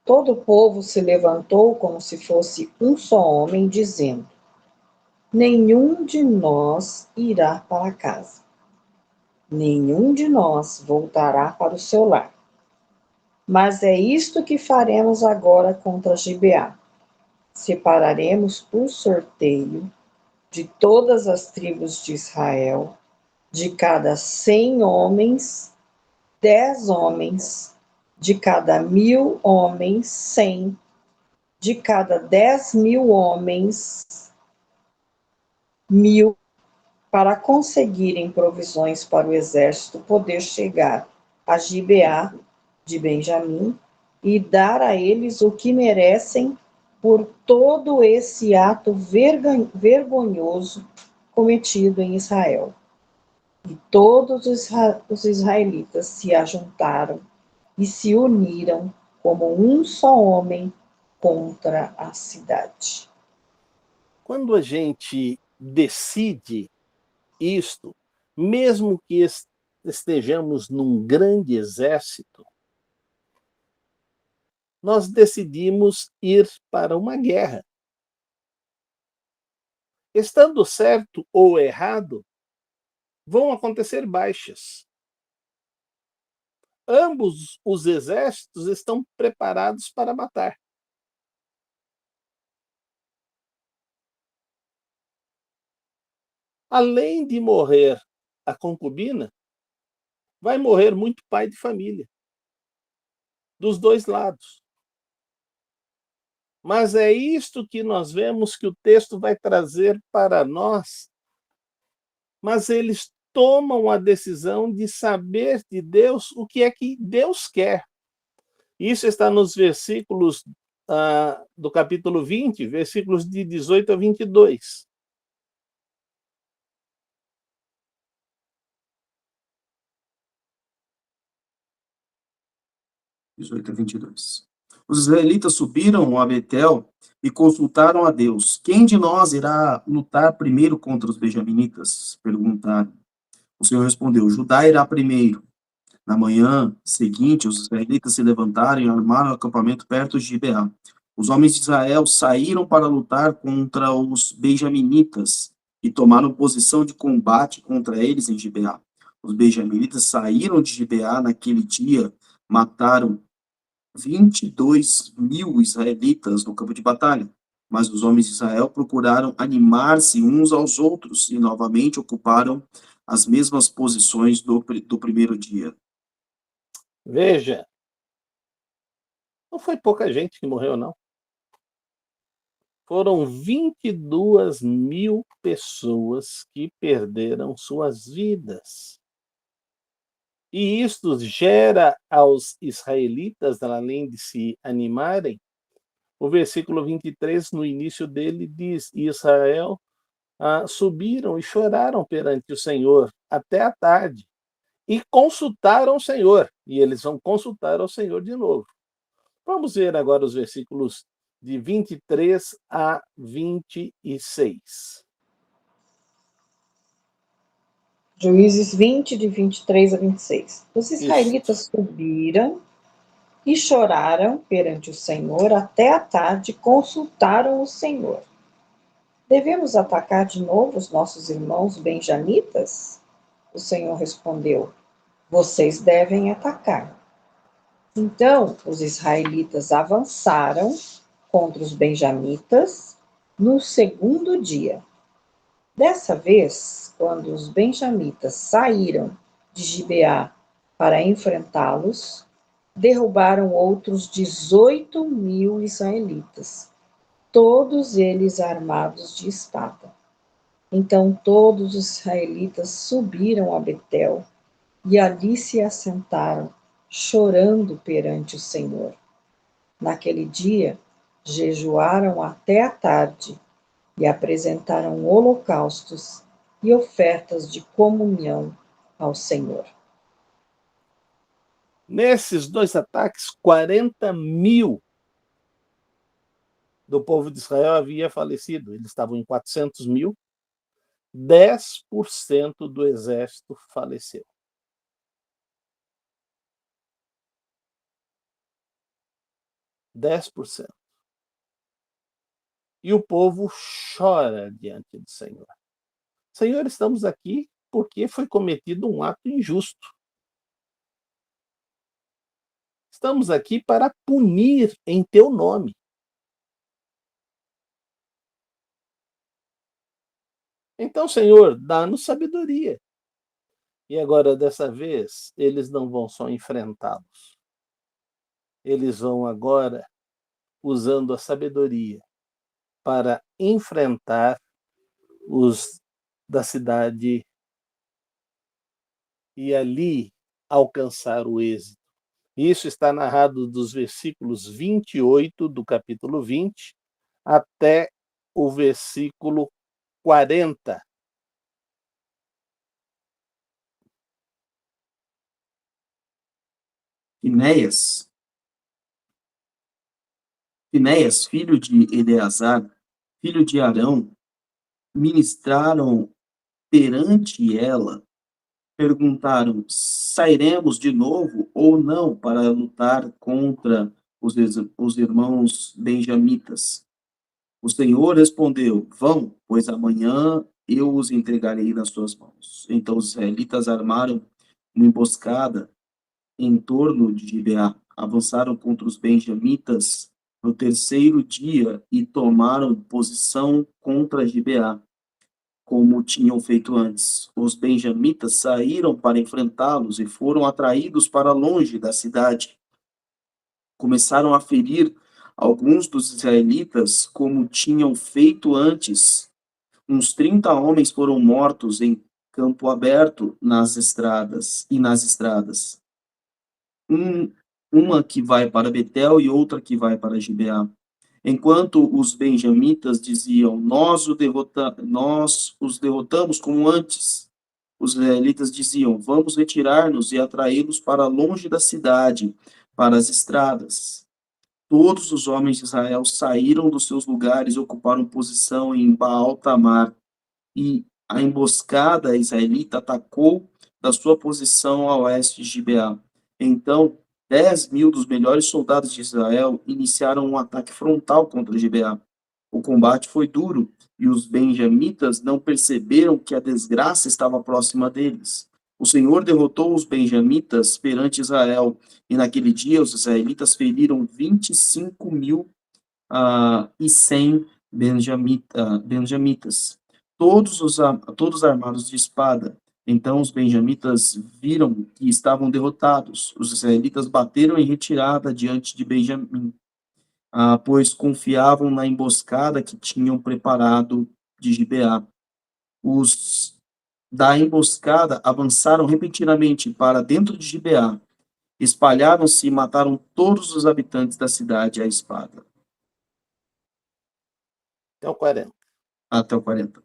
todo o povo se levantou como se fosse um só homem, dizendo: nenhum de nós irá para casa, nenhum de nós voltará para o seu lar. Mas é isto que faremos agora contra Gibeá. Separaremos por sorteio de todas as tribos de Israel, de cada 100 homens, 10 homens, de cada 1.000 homens, 100, de cada 10.000 homens, 1.000, para conseguirem provisões para o exército poder chegar a Gibeá de Benjamim e dar a eles o que merecem por todo esse ato vergonhoso cometido em Israel. E todos os israelitas se ajuntaram e se uniram como um só homem contra a cidade. Quando a gente decide isto, mesmo que estejamos num grande exército, nós decidimos ir para uma guerra. Estando certo ou errado, vão acontecer baixas. Ambos os exércitos estão preparados para matar. Além de morrer a concubina, vai morrer muito pai de família. dos dois lados. Mas é isto que nós vemos que o texto vai trazer para nós. Mas eles tomam a decisão de saber de Deus o que é que Deus quer. Isso está nos versículos do capítulo 20, versículos de 18 a 22. (18 a 22). Os israelitas subiram a Betel e consultaram a Deus. Quem de nós irá lutar primeiro contra os benjaminitas? Perguntaram. O Senhor respondeu, Judá irá primeiro. Na manhã seguinte, os israelitas se levantaram e armaram o acampamento perto de Gibeá. Os homens de Israel saíram para lutar contra os benjaminitas e tomaram posição de combate contra eles em Gibeá. Os benjaminitas saíram de Gibeá naquele dia, mataram 22.000 israelitas no campo de batalha. Mas os homens de Israel procuraram animar-se uns aos outros e novamente ocuparam as mesmas posições do primeiro dia. Veja, não foi pouca gente que morreu, não. Foram 22.000 pessoas que perderam suas vidas. E isto gera aos israelitas, além de se animarem, o versículo 23, no início dele, diz: Israel subiram e choraram perante o Senhor até a tarde, e consultaram o Senhor, e eles vão consultar ao Senhor de novo. Vamos ver agora os versículos de 23 a 26. Juízes 20, de 23 a 26. Os israelitas Isto. subiram e choraram perante o Senhor até a tarde, consultaram o Senhor. Devemos atacar de novo os nossos irmãos benjamitas? O Senhor respondeu, vocês devem atacar. Então, os israelitas avançaram contra os benjamitas no segundo dia. Dessa vez, quando os benjamitas saíram de Gibeá para enfrentá-los, derrubaram outros 18.000 israelitas, todos eles armados de espada. Então todos os israelitas subiram a Betel e ali se assentaram, chorando perante o Senhor. Naquele dia, jejuaram até a tarde e apresentaram holocaustos e ofertas de comunhão ao Senhor. Nesses dois ataques, 40.000 do povo de Israel havia falecido. Eles estavam em 400.000. 10% do exército faleceu. E o povo chora diante do Senhor. Senhor, estamos aqui porque foi cometido um ato injusto. Estamos aqui para punir em teu nome. Então, Senhor, dá-nos sabedoria. E agora, dessa vez, eles não vão só enfrentá-los. Eles vão agora usando a sabedoria para enfrentar os da cidade e ali alcançar o êxito. Isso está narrado dos versículos 28 do capítulo 20 até o versículo 40. Finéias, filho de Eleazar, filho de Arão, ministraram perante ela, perguntaram, sairemos de novo ou não para lutar contra os irmãos benjamitas? O Senhor respondeu, vão, pois amanhã eu os entregarei nas suas mãos. Então os israelitas armaram uma emboscada em torno de Gibeá, avançaram contra os benjamitas no terceiro dia e tomaram posição contra Gibeá, como tinham feito antes. Os benjamitas saíram para enfrentá-los e foram atraídos para longe da cidade. começaram a ferir alguns dos israelitas, como tinham feito antes. Uns 30 homens foram mortos em campo aberto nas estradas. Um, uma que vai para Betel e outra que vai para Gibeá. Enquanto os benjamitas diziam, nós os derrotamos como antes. Os israelitas diziam, vamos retirar-nos e atraí-los para longe da cidade, para as estradas. Todos os homens de Israel saíram dos seus lugares e ocuparam posição em Baal-Tamar, e a emboscada israelita atacou da sua posição a oeste de Gibeá. Então, 10.000 dos melhores soldados de Israel iniciaram um ataque frontal contra Gibeá. O combate foi duro e os benjamitas não perceberam que a desgraça estava próxima deles. O Senhor derrotou os benjamitas perante Israel, e naquele dia os israelitas feriram 25.000 e 100 benjamitas, todos armados de espada. Então os benjamitas viram que estavam derrotados. Os israelitas bateram em retirada diante de Benjamim, pois confiavam na emboscada que tinham preparado de Gibeá. Os da emboscada avançaram repentinamente para dentro de Gibeá, espalharam-se e mataram todos os habitantes da cidade à espada. Até o 40. Até o 40.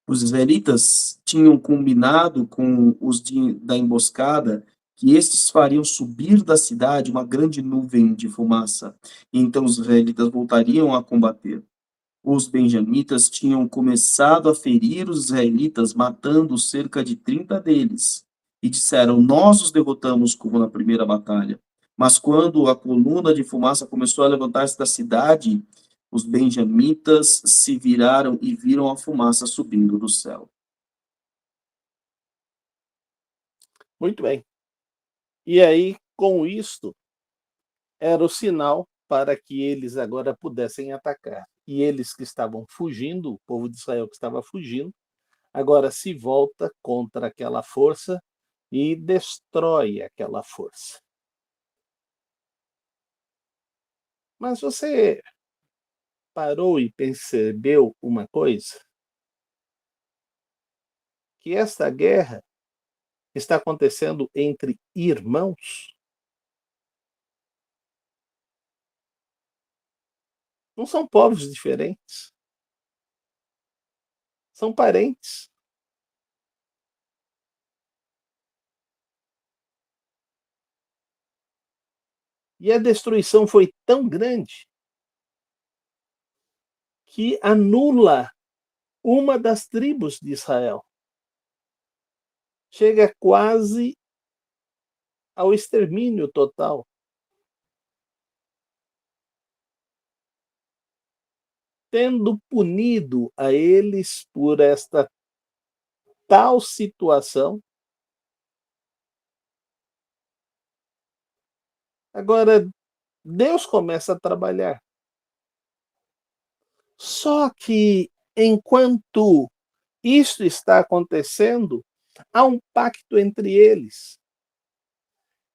Os israelitas tinham combinado com os da emboscada que estes fariam subir da cidade uma grande nuvem de fumaça, e então os israelitas voltariam a combater. Os benjamitas tinham começado a ferir os israelitas, matando cerca de 30 deles, e disseram, nós os derrotamos como na primeira batalha. Mas quando a coluna de fumaça começou a levantar-se da cidade, os benjamitas se viraram e viram a fumaça subindo do céu. Muito bem. E aí, com isto, era o sinal para que eles agora pudessem atacar. E eles que estavam fugindo, o povo de Israel que estava fugindo, agora se volta contra aquela força e destrói aquela força. Mas você parou e percebeu uma coisa? Que esta guerra está acontecendo entre irmãos? Não são povos diferentes, são parentes. E a destruição foi tão grande que anula uma das tribos de Israel. Chega quase ao extermínio total. Tendo punido a eles por esta tal situação, agora Deus começa a trabalhar. Só que enquanto isto está acontecendo, há um pacto entre eles,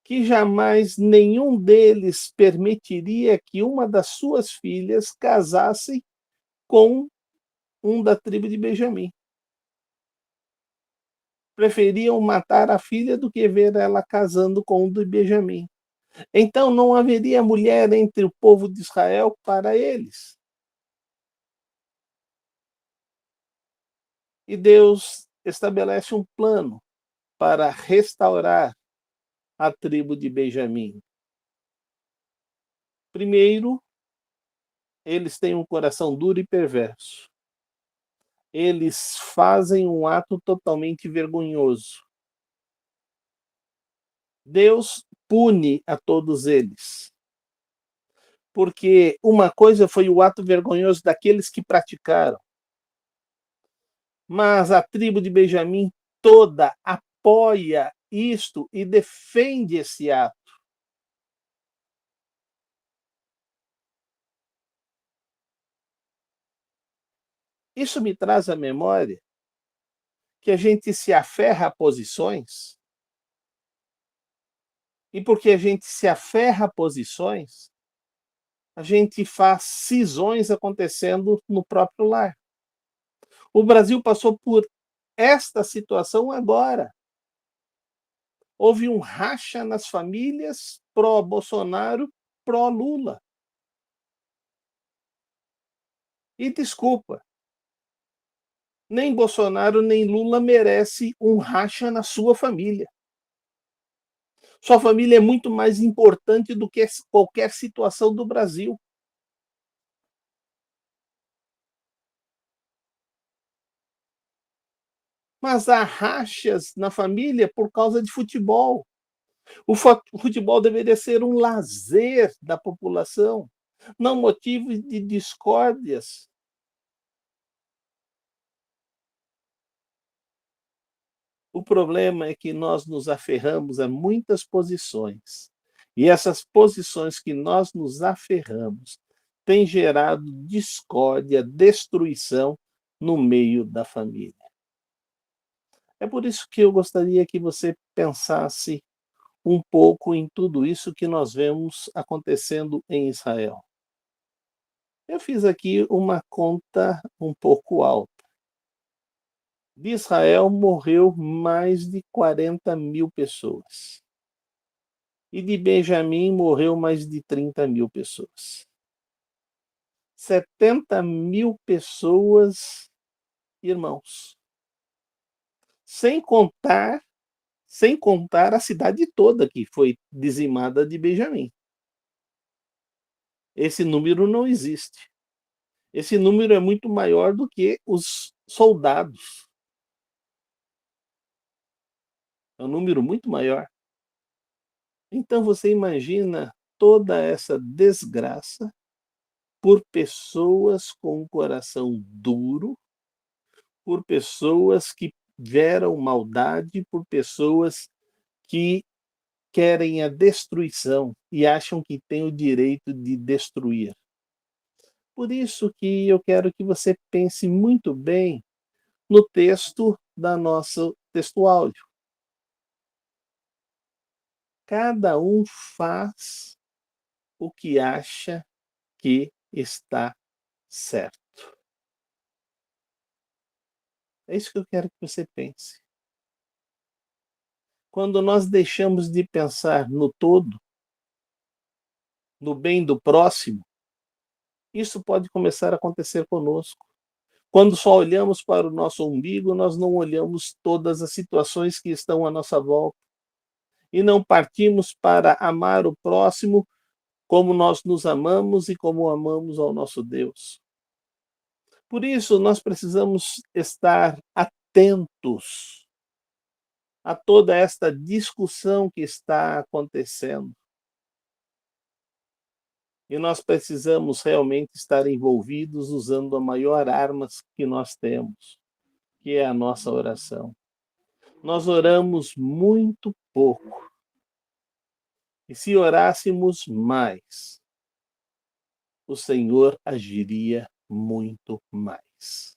que jamais nenhum deles permitiria que uma das suas filhas casasse com um da tribo de Benjamim. Preferiam matar a filha do que ver ela casando com um de Benjamim. Então não haveria mulher entre o povo de Israel para eles. E Deus estabelece um plano para restaurar a tribo de Benjamim. Primeiro, eles têm um coração duro e perverso. Eles fazem um ato totalmente vergonhoso. Deus pune a todos eles. Porque uma coisa foi o ato vergonhoso daqueles que praticaram. Mas a tribo de Benjamim toda apoia isto e defende esse ato. Isso me traz à memória que a gente se aferra a posições E porque a gente se aferra a posições, a gente faz cisões acontecendo no próprio lar. O Brasil passou por esta situação agora. Houve um racha nas famílias pró-Bolsonaro, pró-Lula. E desculpa, nem Bolsonaro nem Lula merece um racha na sua família. Sua família é muito mais importante do que qualquer situação do Brasil. Mas há rachas na família por causa de futebol. O futebol deveria ser um lazer da população, não motivo de discórdias. O problema é que nós nos aferramos a muitas posições. E essas posições que nós nos aferramos têm gerado discórdia, destruição no meio da família. É por isso que eu gostaria que você pensasse um pouco em tudo isso que nós vemos acontecendo em Israel. Eu fiz aqui uma conta um pouco alta. De Israel morreu mais de 40.000 pessoas. E de Benjamim morreu mais de 30.000 pessoas. 70.000 pessoas, irmãos. Sem contar a cidade toda que foi dizimada de Benjamim. Esse número não existe. Esse número é muito maior do que os soldados. É um número muito maior. Então você imagina toda essa desgraça por pessoas com um coração duro, por pessoas que geram maldade, por pessoas que querem a destruição e acham que têm o direito de destruir. Por isso que eu quero que você pense muito bem no texto da nossa texto áudio. Cada um faz o que acha que está certo. É isso que eu quero que você pense. Quando nós deixamos de pensar no todo, no bem do próximo, isso pode começar a acontecer conosco. Quando só olhamos para o nosso umbigo, nós não olhamos todas as situações que estão à nossa volta. E não partimos para amar o próximo como nós nos amamos e como amamos ao nosso Deus. Por isso, nós precisamos estar atentos a toda esta discussão que está acontecendo. E nós precisamos realmente estar envolvidos usando a maior arma que nós temos, que é a nossa oração. Nós oramos muito pouco. E se orássemos mais, o Senhor agiria muito mais.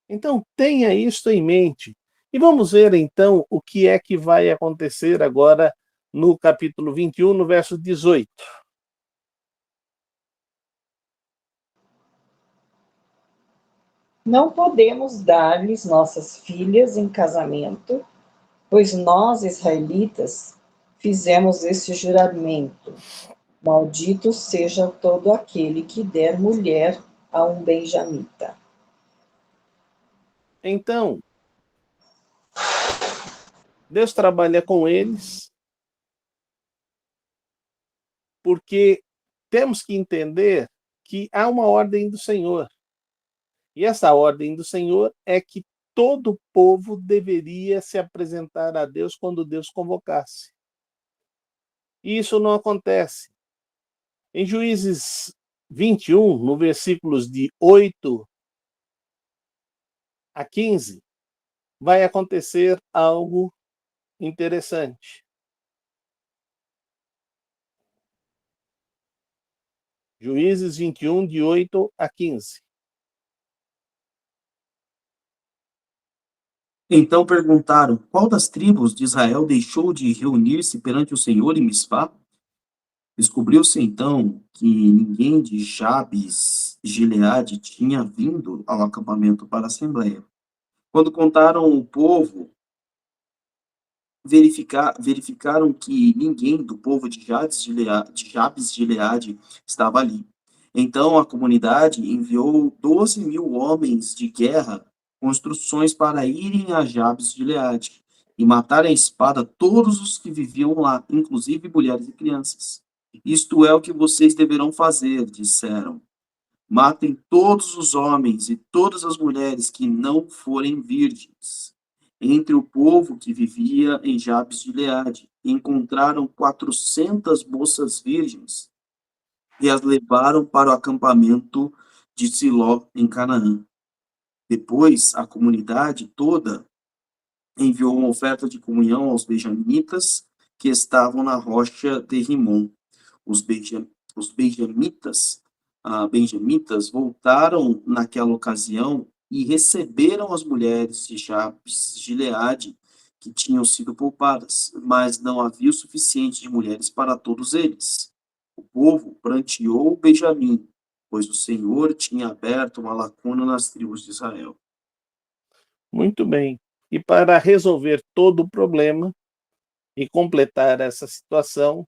Então, tenha isso em mente. E vamos ver, então, o que é que vai acontecer agora no capítulo 21, no verso 18. Não podemos dar-lhes nossas filhas em casamento, pois nós, israelitas, fizemos esse juramento. Maldito seja todo aquele que der mulher a um benjamita. Então, Deus trabalha com eles, porque temos que entender que há uma ordem do Senhor. E essa ordem do Senhor é que todo o povo deveria se apresentar a Deus quando Deus convocasse. E isso não acontece. Em Juízes 21, no versículos de 8 a 15, vai acontecer algo interessante. Juízes 21, de 8 a 15. Então perguntaram: qual das tribos de Israel deixou de reunir-se perante o Senhor em Mispá? Descobriu-se então que ninguém de Jabes Gileade tinha vindo ao acampamento para a assembleia. Quando contaram o povo, verificaram que ninguém do povo de Jabes Gileade estava ali. Então a comunidade enviou 12.000 homens de guerra com instruções para irem a Jabes Gileade e matarem a espada todos os que viviam lá, inclusive mulheres e crianças. Isto é o que vocês deverão fazer, disseram. Matem todos os homens e todas as mulheres que não forem virgens. Entre o povo que vivia em Jabes de Gileade, encontraram 400 moças virgens e as levaram para o acampamento de Siló, em Canaã. Depois, a comunidade toda enviou uma oferta de comunhão aos benjamitas que estavam na rocha de Rimon. Os, benja, os benjamitas voltaram naquela ocasião e receberam as mulheres de Jabes de Gileade que tinham sido poupadas, mas não havia o suficiente de mulheres para todos eles. O povo pranteou Benjamim, pois o Senhor tinha aberto uma lacuna nas tribos de Israel. Muito bem. E para resolver todo o problema e completar essa situação,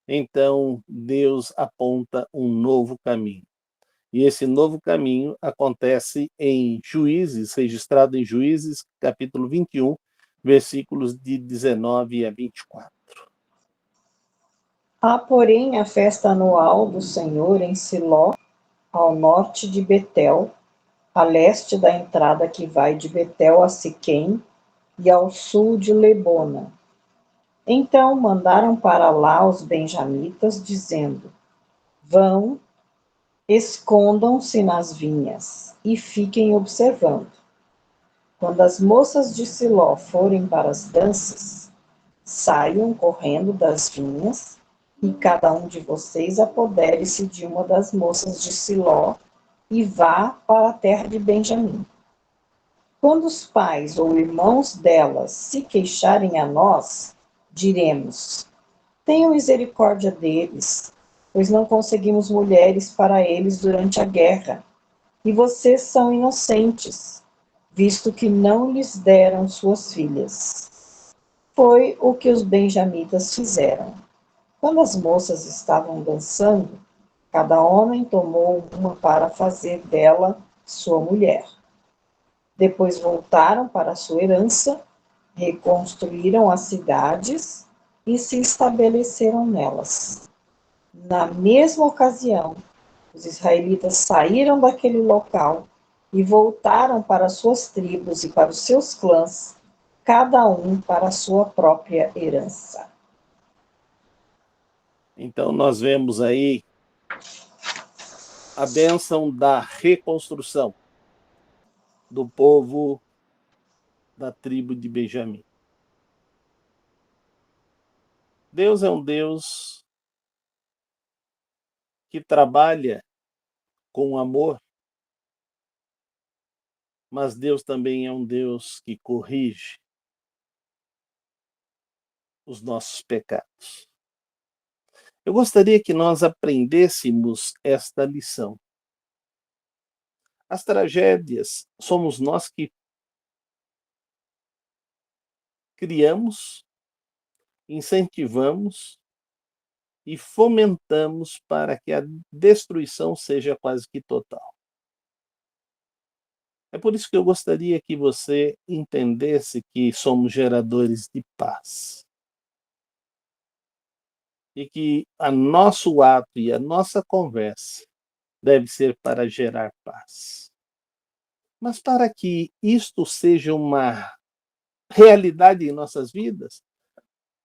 então Deus aponta um novo caminho. E esse novo caminho acontece em Juízes, registrado em Juízes, capítulo 21, versículos de 19 a 24. Há, porém, a festa anual do Senhor em Siló, ao norte de Betel, a leste da entrada que vai de Betel a Siquém e ao sul de Lebona. Então mandaram para lá os benjamitas, dizendo: vão, escondam-se nas vinhas e fiquem observando. Quando as moças de Siló forem para as danças, saiam correndo das vinhas, e cada um de vocês apodere-se de uma das moças de Siló e vá para a terra de Benjamim. Quando os pais ou irmãos delas se queixarem a nós, diremos: tenham misericórdia deles, pois não conseguimos mulheres para eles durante a guerra, e vocês são inocentes, visto que não lhes deram suas filhas. Foi o que os benjamitas fizeram. Quando as moças estavam dançando, cada homem tomou uma para fazer dela sua mulher. Depois voltaram para sua herança, reconstruíram as cidades e se estabeleceram nelas. Na mesma ocasião, os israelitas saíram daquele local e voltaram para suas tribos e para os seus clãs, cada um para a sua própria herança. Então nós vemos aí a bênção da reconstrução do povo da tribo de Benjamim. Deus é um Deus que trabalha com amor, mas Deus também é um Deus que corrige os nossos pecados. Eu gostaria que nós aprendêssemos esta lição. As tragédias somos nós que criamos, incentivamos e fomentamos para que a destruição seja quase que total. É por isso que eu gostaria que você entendesse que somos geradores de paz. E que o nosso ato e a nossa conversa deve ser para gerar paz. Mas para que isto seja uma realidade em nossas vidas,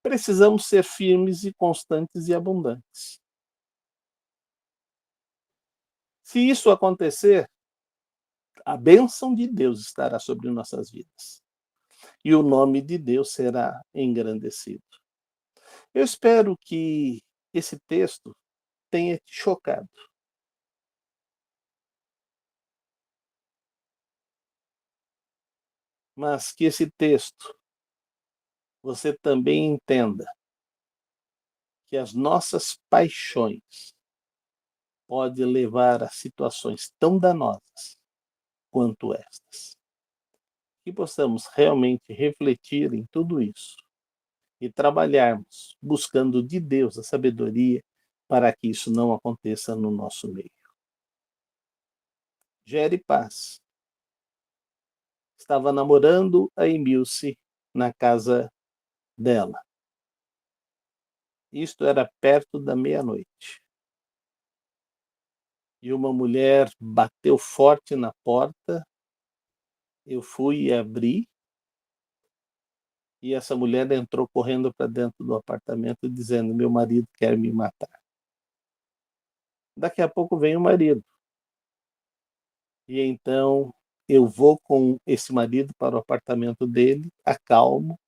precisamos ser firmes e constantes e abundantes. Se isso acontecer, a bênção de Deus estará sobre nossas vidas. E o nome de Deus será engrandecido. Eu espero que esse texto tenha te chocado. mas que esse texto você também entenda que as nossas paixões podem levar a situações tão danosas quanto estas. Que possamos realmente refletir em tudo isso e trabalharmos buscando de Deus a sabedoria para que isso não aconteça no nosso meio. Gere paz. Estava namorando a Emilce na casa dela. Isto era perto da meia-noite. E uma mulher bateu forte na porta. Eu fui e abri. E essa mulher entrou correndo para dentro do apartamento dizendo: meu marido quer me matar. Daqui a pouco vem o marido. E então eu vou com esse marido para o apartamento dele, acalmo,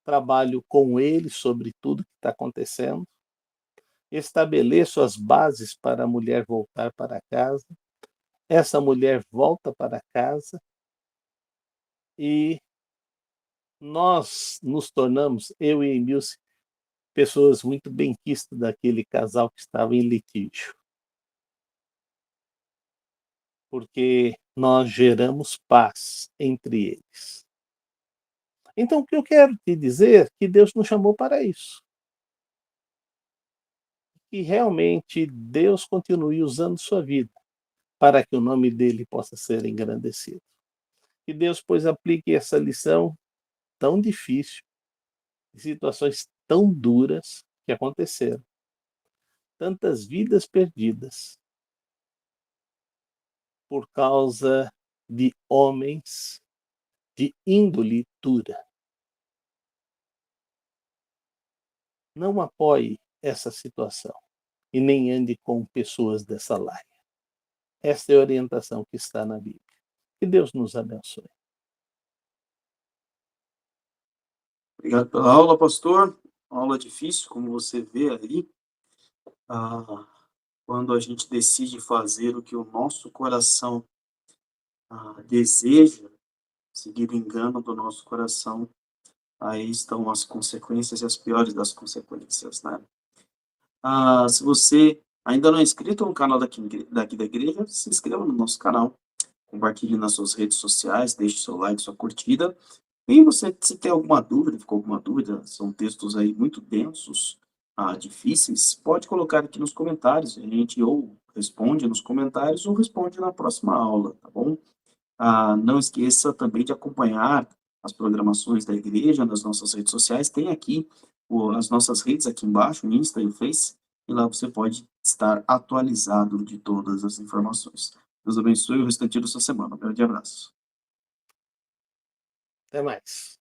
trabalho com ele sobre tudo que está acontecendo, estabeleço as bases para a mulher voltar para casa. Essa mulher volta para casa e nós nos tornamos, eu e Emilce, pessoas muito benquistas daquele casal que estava em litígio. Porque nós geramos paz entre eles. Então, o que eu quero te dizer é que Deus nos chamou para isso. Que realmente Deus continue usando sua vida para que o nome dele possa ser engrandecido. Que Deus, pois, aplique essa lição tão difícil, de situações tão duras que aconteceram. Tantas vidas perdidas por causa de homens de índole dura. Não apoie essa situação e nem ande com pessoas dessa laia. Esta é a orientação que está na Bíblia. Que Deus nos abençoe. Obrigado pela aula, pastor. Uma aula difícil, como você vê aí. Quando a gente decide fazer o que o nosso coração deseja, seguir o engano do nosso coração, aí estão as consequências e as piores das consequências, né? Se você ainda não é inscrito no canal daqui da igreja, se inscreva no nosso canal, compartilhe nas suas redes sociais, deixe seu like, sua curtida. E você, se tem alguma dúvida, ficou alguma dúvida, são textos aí muito densos, difíceis, pode colocar aqui nos comentários, a gente ou responde nos comentários ou responde na próxima aula, tá bom? Não esqueça também de acompanhar as programações da igreja nas nossas redes sociais, tem aqui as nossas redes aqui embaixo, o Insta e o Face, e lá você pode estar atualizado de todas as informações. Deus abençoe o restante da sua semana. Um grande abraço. Até mais.